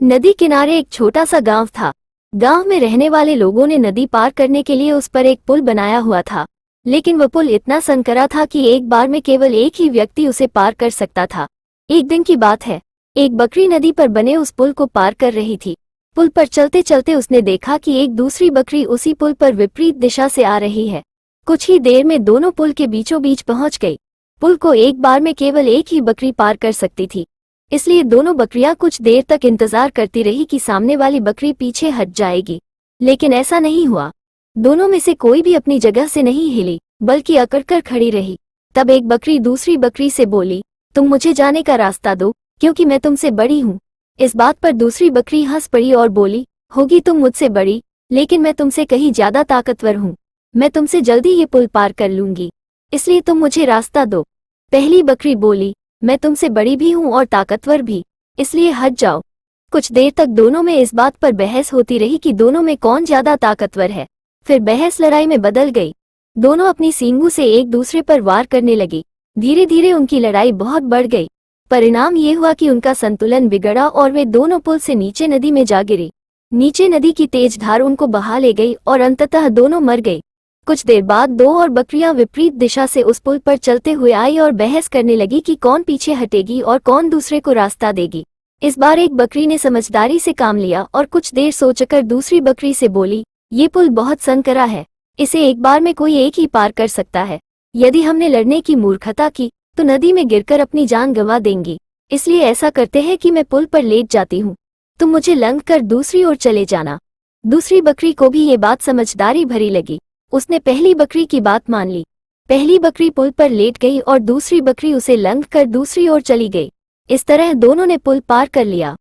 नदी किनारे एक छोटा सा गांव था। गांव में रहने वाले लोगों ने नदी पार करने के लिए उस पर एक पुल बनाया हुआ था, लेकिन वह पुल इतना संकरा था कि एक बार में केवल एक ही व्यक्ति उसे पार कर सकता था। एक दिन की बात है, एक बकरी नदी पर बने उस पुल को पार कर रही थी। पुल पर चलते चलते उसने देखा कि एक दूसरी बकरी उसी पुल पर विपरीत दिशा से आ रही है। कुछ ही देर में दोनों पुल के बीचों बीच पहुंच गई। पुल को एक बार में केवल एक ही बकरी पार कर सकती थी, इसलिए दोनों बकरियां कुछ देर तक इंतजार करती रही कि सामने वाली बकरी पीछे हट जाएगी, लेकिन ऐसा नहीं हुआ। दोनों में से कोई भी अपनी जगह से नहीं हिली, बल्कि अकड़कर खड़ी रही। तब एक बकरी दूसरी बकरी से बोली, तुम मुझे जाने का रास्ता दो, क्योंकि मैं तुमसे बड़ी हूँ। इस बात पर दूसरी बकरी हंस पड़ी और बोली, होगी तुम मुझसे बड़ी, लेकिन मैं तुमसे कहीं ज्यादा ताकतवर हूँ। मैं तुमसे जल्दी ये पुल पार कर लूंगी, इसलिए तुम मुझे रास्ता दो। पहली बकरी बोली, मैं तुमसे बड़ी भी हूँ और ताकतवर भी, इसलिए हट जाओ। कुछ देर तक दोनों में इस बात पर बहस होती रही कि दोनों में कौन ज्यादा ताकतवर है। फिर बहस लड़ाई में बदल गई। दोनों अपनी सींगों से एक दूसरे पर वार करने लगी। धीरे धीरे उनकी लड़ाई बहुत बढ़ गई। परिणाम ये हुआ कि उनका संतुलन बिगड़ा और वे दोनों पुल से नीचे नदी में जा गिरी। नीचे नदी की तेज धार उनको बहा ले गई और अंततः दोनों मर गई। कुछ देर बाद दो और बकरियां विपरीत दिशा से उस पुल पर चलते हुए आई और बहस करने लगी कि कौन पीछे हटेगी और कौन दूसरे को रास्ता देगी। इस बार एक बकरी ने समझदारी से काम लिया और कुछ देर सोचकर दूसरी बकरी से बोली, ये पुल बहुत संकरा है, इसे एक बार में कोई एक ही पार कर सकता है। यदि हमने लड़ने की मूर्खता की तो नदी में गिरकर अपनी जान गंवा देंगी। इसलिए ऐसा करते हैं कि मैं पुल पर लेट जाती हूँ, तुम मुझे लंघ कर दूसरी ओर चले जाना। दूसरी बकरी को भी ये बात समझदारी भरी लगी। उसने पहली बकरी की बात मान ली। पहली बकरी पुल पर लेट गई और दूसरी बकरी उसे लंघ कर दूसरी ओर चली गई। इस तरह दोनों ने पुल पार कर लिया।